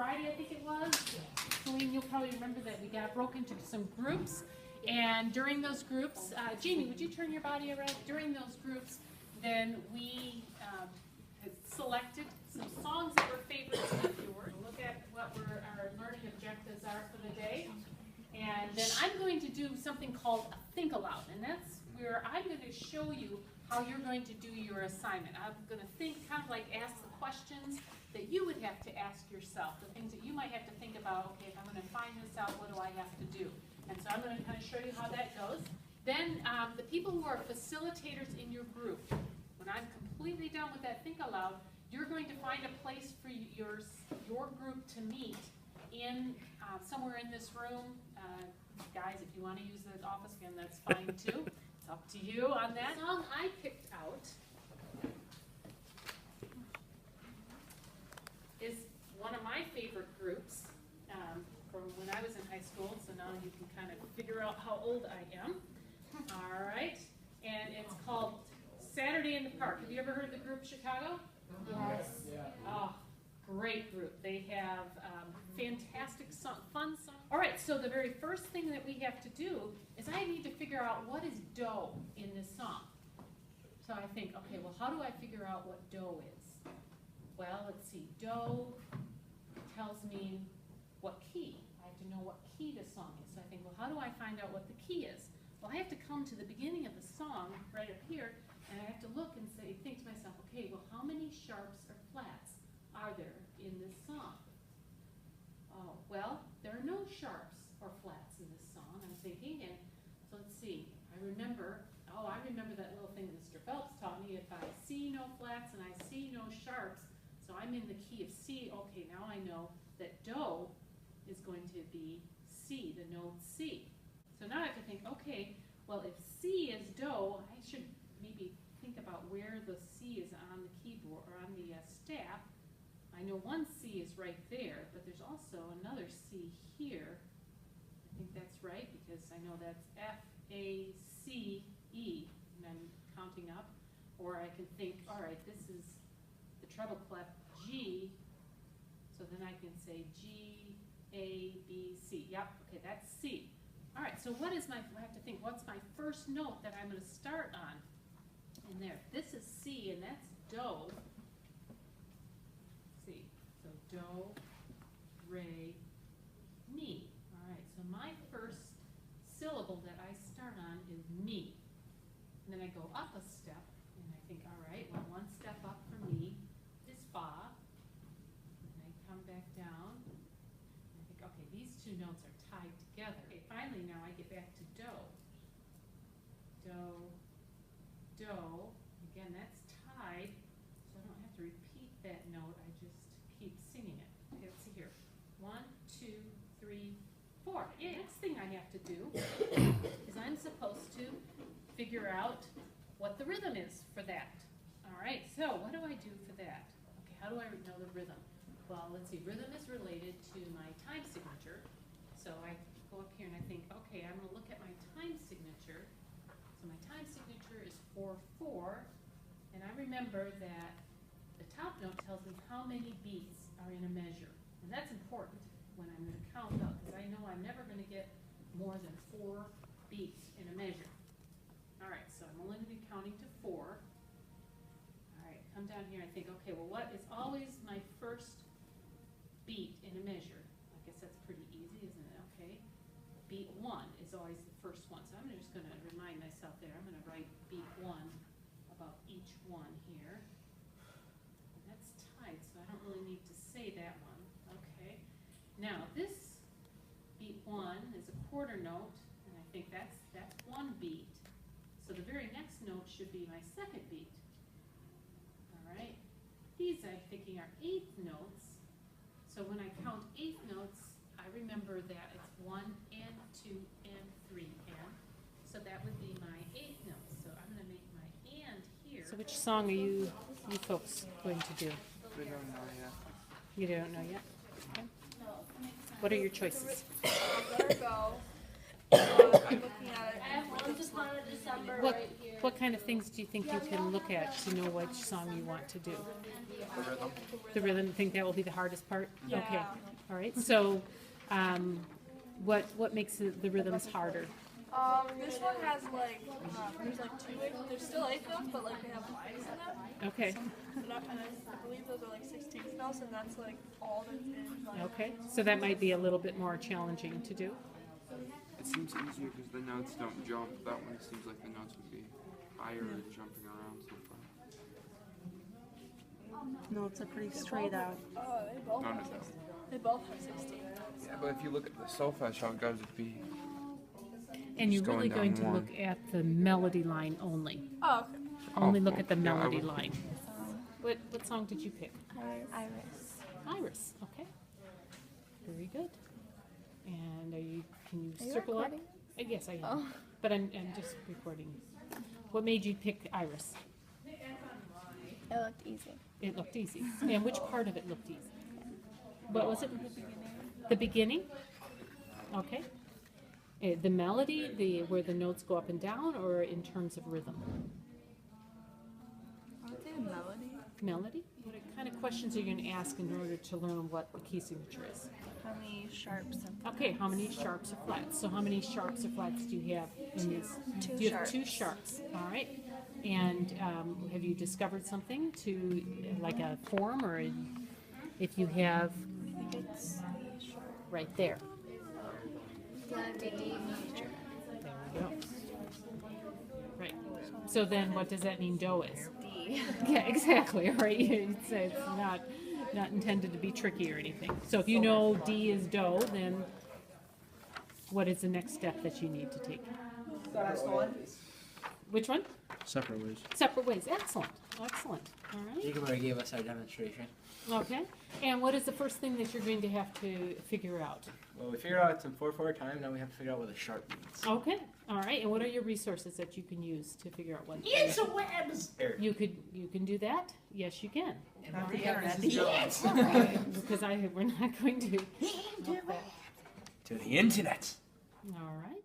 Friday, I think it was. Celine, you'll probably remember that we got broke into some groups. And during those groups, Jamie, would you turn your body around? During those groups, then we selected some songs that were favorites of yours. Look at what our learning objectives are for the day. And then I'm going to do something called a Think Aloud. And that's where I'm going to show you how you're going to do your assignment. I'm going to think, kind of like ask the questions that you would have to ask yourself, the things that you might have to think about. Okay, if I'm going to find this out, what do I have to do? And so I'm going to kind of show you how that goes. Then the people who are facilitators in your group, when I'm completely done with that Think Aloud, you're going to find a place for your group to meet in somewhere in this room. Guys, if you want to use the office again, that's fine too. It's up to you on that. The song I picked out is one of my favorite groups from when I was in high school, so now you can kind of figure out how old I am. All right, and it's called Saturday in the Park. Have you ever heard of the group Chicago? Yes. Oh, great group. They have fantastic fun songs. All right, so the very first thing that we have to do is I need to figure out what is do in this song. So I think, okay, well, how do I figure out what do is? Well, let's see. Do tells me what key. I have to know what key the song is. So I think, well, how do I find out what the key is? Well, I have to come to the beginning of the song right up here, and I have to look and think to myself, okay, well, how many sharps or flats are there in this song? Oh, well, there are no sharps or flats in this song, I'm thinking, and so let's see. I remember that little thing that Mr. Phelps taught me. If I see no flats and I see no sharps, so I'm in the key of C. Okay, now I know that do is going to be C, the note C. So now I have to think, okay, well, if C is do, I should maybe think about where the C is on the keyboard or on the staff. I know one C is right there, but there's also another C here. I think that's right because I know that's F, A, C, E, and I'm counting up. Or I can think, all right, this is the treble clef G, so then I can say G, A, B, C. Yep, okay, that's C. All right, so what is I have to think, what's my first note that I'm going to start on in there? This is C, and that's do. C. So do, re, mi. All right, so my first syllable that I start on is mi. And then I go up a step, and I think, all right, well, one step up for me is fa. And I come back down, and I think, okay, these two notes are tied together. Okay, finally now I get back to do. Do, do. Again, that's tied, so I don't have to repeat that note. I just keep singing it. Okay, let's see here. 1, 2, 3, 4. Yeah, next thing I have to do is I'm supposed to figure out what the rhythm is for that. All right, so what do I do for that? Okay, how do I know the rhythm? Well, let's see. Rhythm is related to my time signature. So I go up here and I think, okay, I'm going to look at my time signature. So my time signature is 4/4, and I remember that the top note tells me how many beats are in a measure. And that's important when I'm going to count up, because I know I'm never going to get more than 4 beats in a measure. All right, so I'm only going to be counting to 4. All right, come down here and I think, okay, well, what is always my first beat in a measure? I guess that's pretty easy, isn't it? Okay. Beat 1 is always the first one. So I'm just going to remind myself there. I'm going to write beat 1 about each one here. And that's tied, so I don't really need to say that one. Okay. Now, this beat 1 is a quarter note, and I think that's 1 beat. So the very next note should be my second beat. All right. These I'm thinking are 8th notes. So when I count 8th notes, I remember that it's 1 and 2 and 3 and. So that would be my 8th note. So I'm going to make my and here. So which song are you folks going to do? We don't know yet. You don't know yet? Okay. What are your choices? Let Her Go, I'm looking at it. What kind of things do you think you can look at to know which song you want to do? The rhythm. The rhythm, you think that will be the hardest part? Yeah. Okay, all right, so, what makes the rhythms harder? This one has like, there's like 2 eighths, there's still 8 notes, but like they have lines in them. Okay, And I believe those are like 16th notes, and that's like all that's in like. okay, so that might be a little bit more challenging to do. It seems easier because the notes don't jump. That one seems like the notes would be higher and jumping around so far. No, it's a pretty straight out. They both No, no, have no. 16. They both have 16 notes. Yeah, but if you look at the solfege, how it goes, it'd be. And you're Just really going going down to one. look at the melody line only. Oh, okay. Only Oh, look at the yeah, I melody would. line. What song did you pick? Iris. Iris, okay. Very good. And can you Are you circle up? recording? Yes, I am. Oh. But I'm just recording. What made you pick Iris? It looked easy. It looked easy. And which part of it looked easy? What was it? The beginning? Okay. The melody, where the notes go up and down, or in terms of rhythm? I would say the melody. Melody? What kind of questions are you going to ask in order to learn what the key signature is? How many sharps and Okay, how many sharps or flats? So how many sharps or flats do you have in this? Two Do you have 2 sharps. sharps? All right. And have you discovered something to, like a form, or if you have I think it's right there? D major. There we go. Right. So then what does that mean do is? D. Yeah, exactly, right? It's not intended to be tricky or anything. So if you know D is do, then what is the next step that you need to take? Which one? Separate ways. Separate ways. Excellent, excellent. All right. Jacob already gave us our demonstration. Okay. And what is the first thing that you're going to have to figure out? Well, we figured out it's in 4/4 time. Now we have to figure out what a sharp means. Okay. All right. And what are your resources that you can use to figure out what? Interwebs! You can do that? Yes, you can. And All the right. internet. Because we're not going to. help that. To the internet. All right.